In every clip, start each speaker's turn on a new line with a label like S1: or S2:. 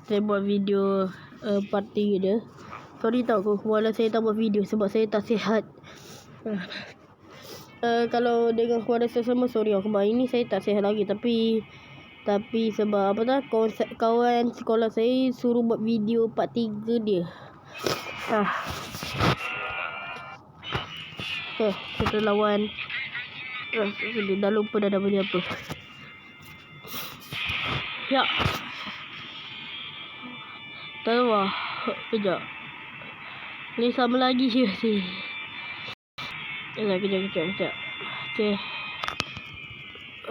S1: saya buat video part 3 dia. Sorry tau kalau saya tak buat video sebab saya tak sihat. Kalau dengan keluarga saya semua, sorry sebab ini saya tak sihat lagi. Tapi sebab apa tak, kawan sekolah saya suruh buat video part 3 dia. Kita lawan dah lupa dah beli apa. Ya. Tak tahu lah. Kejap. Ni sama lagi je sih. Kejap. Okay.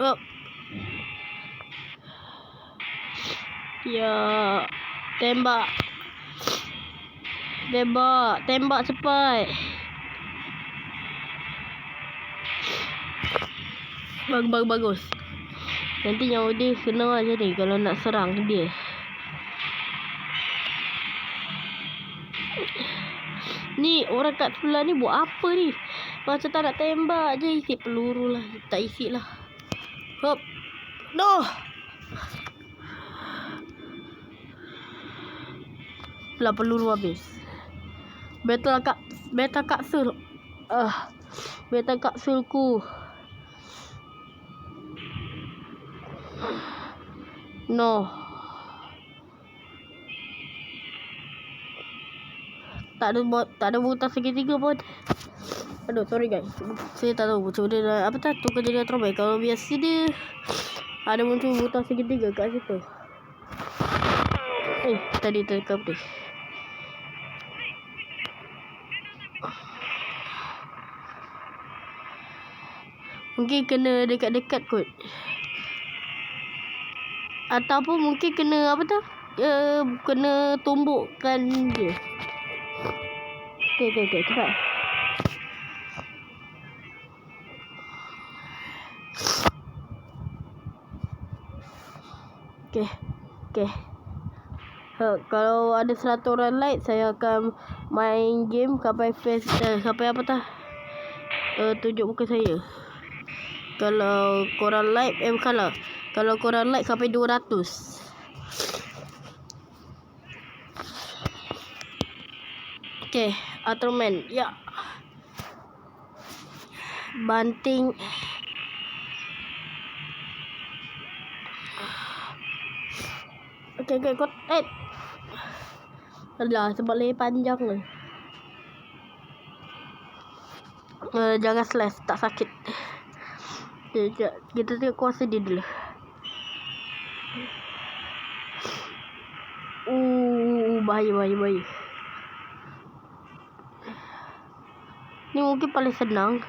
S1: Up. Ya. Tembak cepat. Bagus. Nanti nyawa dia kena aja ni kalau nak serang dia. Ni orang kat sebelah ni buat apa ni? Macam tak nak tembak je, isi peluru lah. Tak isi lah. Hop. No. Lah peluru habis. Battle kapsul. Battle kapsulku. No. Tak ada buta segitiga pun. Aduh, sorry guys. Saya tak tahu macam mana apa tak tukar jadi terbaik. Kalau biasa dia ada muncul buta segitiga kat situ. Tadi terkap dia. Mungkin kena dekat-dekat kot. Ataupun mungkin kena apa tu? Kena tumbukkan dia. Okay, cepat. Okay. Kalau ada 100 orang like, saya akan main game sampai tunjuk muka saya. Kalau korang like, kalau korang like sampai 200. Okay, Ultraman. Ya. Banting. Okay, kau alah, sebab leher panjang ni. Jangan slash, tak sakit. Kita tengok kuasa dia dulu. Bahaya. Ni mungkin paling senang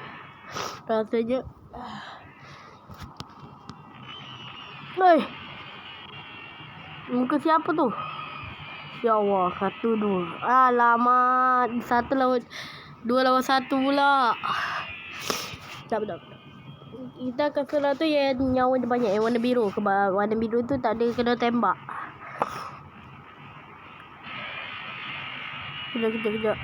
S1: rasanya. Muka siapa tu? Ya Allah, 1-2. Alamak, 2 lawan 1 pula. Tak. Kita akan serang tu yang nyawa dia banyak, yang warna biru. Sebab warna biru tu tak ada kena tembak. Kejap.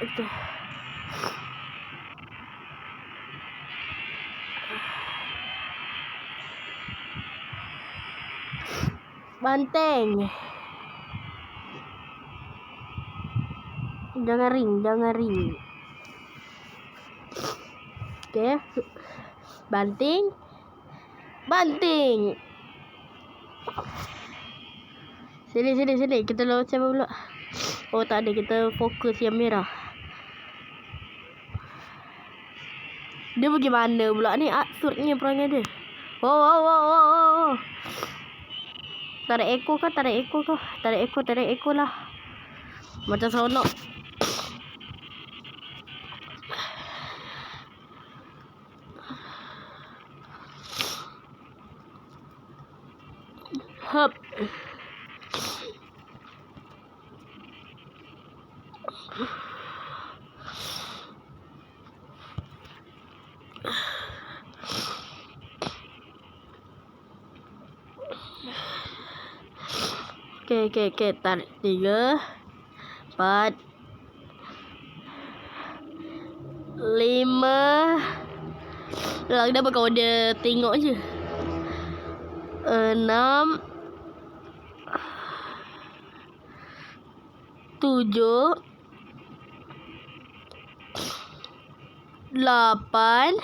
S1: Banteng. Jangan ring. Okay. Banting. Sini. Kita lawan siapa pula? Oh, tak ada. Kita fokus yang merah. Dia pergi mana pula ni? Absurdnya perangai dia. Oh. Tak ada ekor kah? Tak ada ekor lah. Macam seronok. Hop. Okay. Tarik 3, 4, 5. Kenapa kau dia tengok je? 6, 7, 8, 9,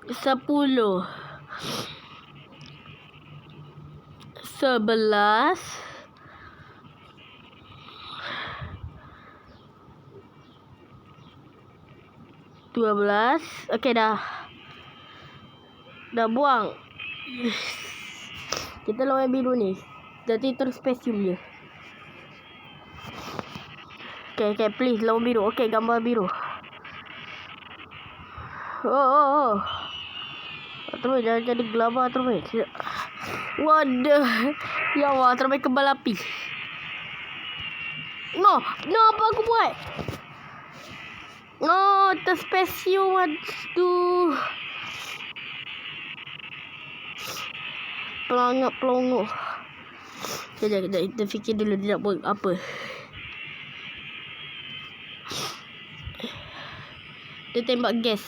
S1: 10, 11, 12. Okey dah. Dah buang. Kita lawan biru ni. Jadi terus spesium je. Okay, please lawan biru. Okay, gambar biru. Oh. Terus jangan jadi gelabah terus. Waduh. Ya Allah, terbaik kebal api. No, apa aku buat? No, terspesium. Aduh. Pelongo. Kejap. Kita fikir dulu dia nak buat apa. Dia tembak gas.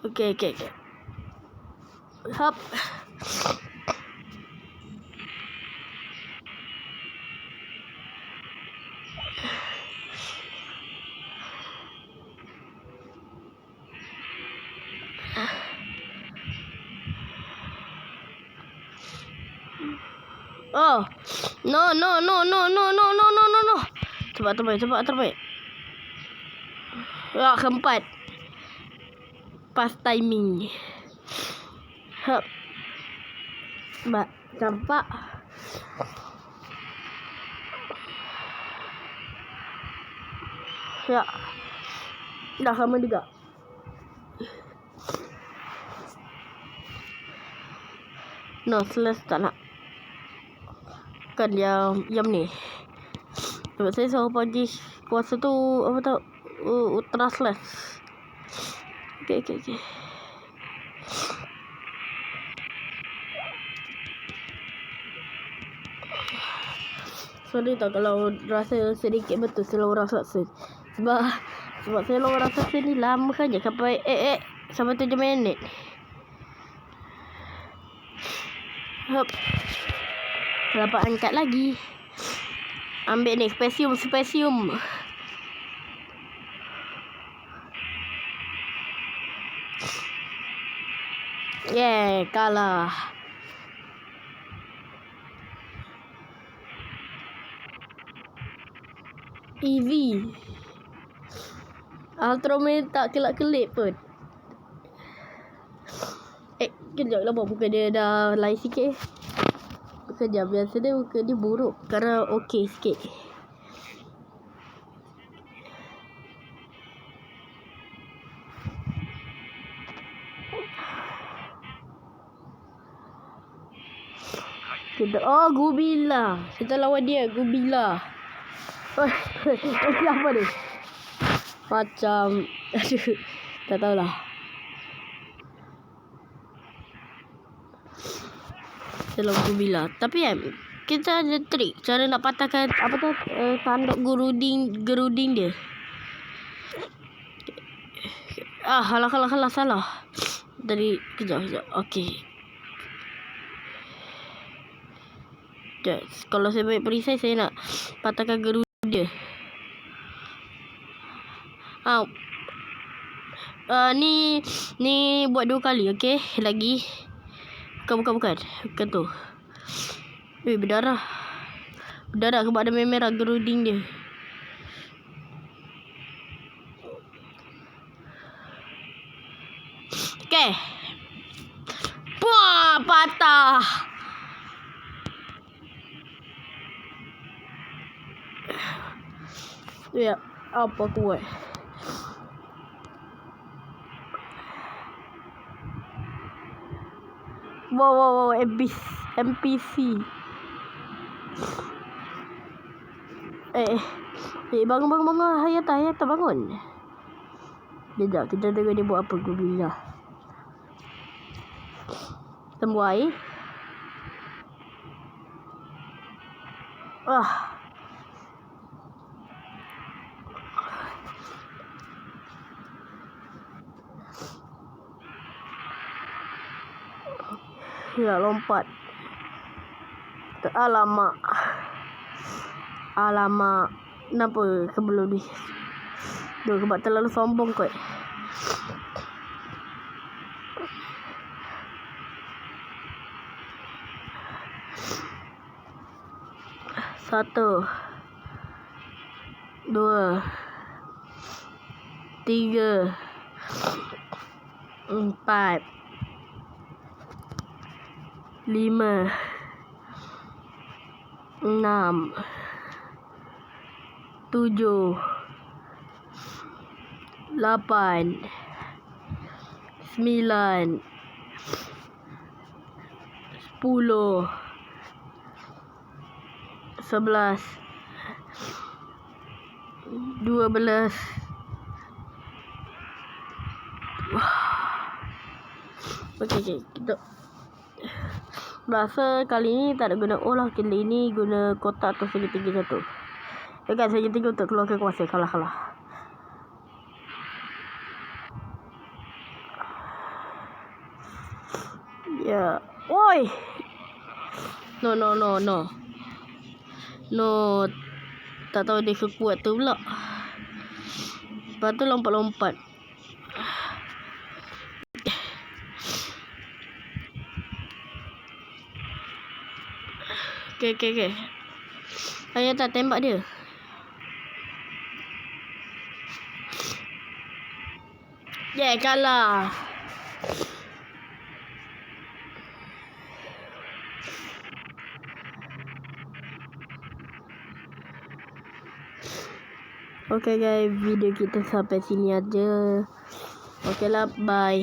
S1: Okay. Hop. Oh. No. Cepat terbaik. Ya, keempat. Pas timing. Hop. Campak. Ya. Dah sama juga. No, selesai tak nak. Kan yang ni. Sebab saya selalu pagi kuasa tu apa tau, ultra slash. Okay. Sorry tau kalau rasa sedikit betul saya lawan raksasa. Sebab saya lawan raksasa ni lama kan je sampai sampai 7 minit. Hop. Dapat angkat lagi. Ambil ni spesium. Yeah, kalah. Easy. Ultraman tak kelak-kelip pun. Kejap lah bukan dia dah lain sikit. Kejap, biasa dia muka dia buruk. Sekarang okey sikit. Oh, Gubila. Kita lawan dia, Gubila. Siapa ni? Macam tak tahulah. Kita lawan Gubila. Tapi kita ada trik cara nak patahkan apa tu tanduk geruding dia. Halah salah. Dari kejap. Okey. Kalau saya baik perisai, saya nak patahkan geruding dia. Ni buat 2 kali, okey? Lagi. Bukan tu. Berdarah sebab ada merah geruding dia. Okey. Wah, patah. Ya, apa aku buat? Wow, NPC. Bangun. Hayata bangun. Sekejap, kita tengok dia buat apa. Aku bilang. Tembus air. Ya, lompat. Alamak. Kenapa sebelum ni? Duh, sebab terlalu sombong kot. Satu, 2, 3, 4, 5, 6, 7, 8, 9, 10, 11, 12. Okey, kita rasa kali ni tak ada guna O lah. Kali ni guna kotak atau segitiga satu. Dekat segitiga untuk keluarkan kuasa. Kalah. Ya. Oi. No. Tak tahu dia kekuat tu pula. Lepas tu lompat-lompat. Okay. Ayah tak tembak dia. Yeah, kalah. Okay guys, video kita sampai sini aja. Okay lah, bye.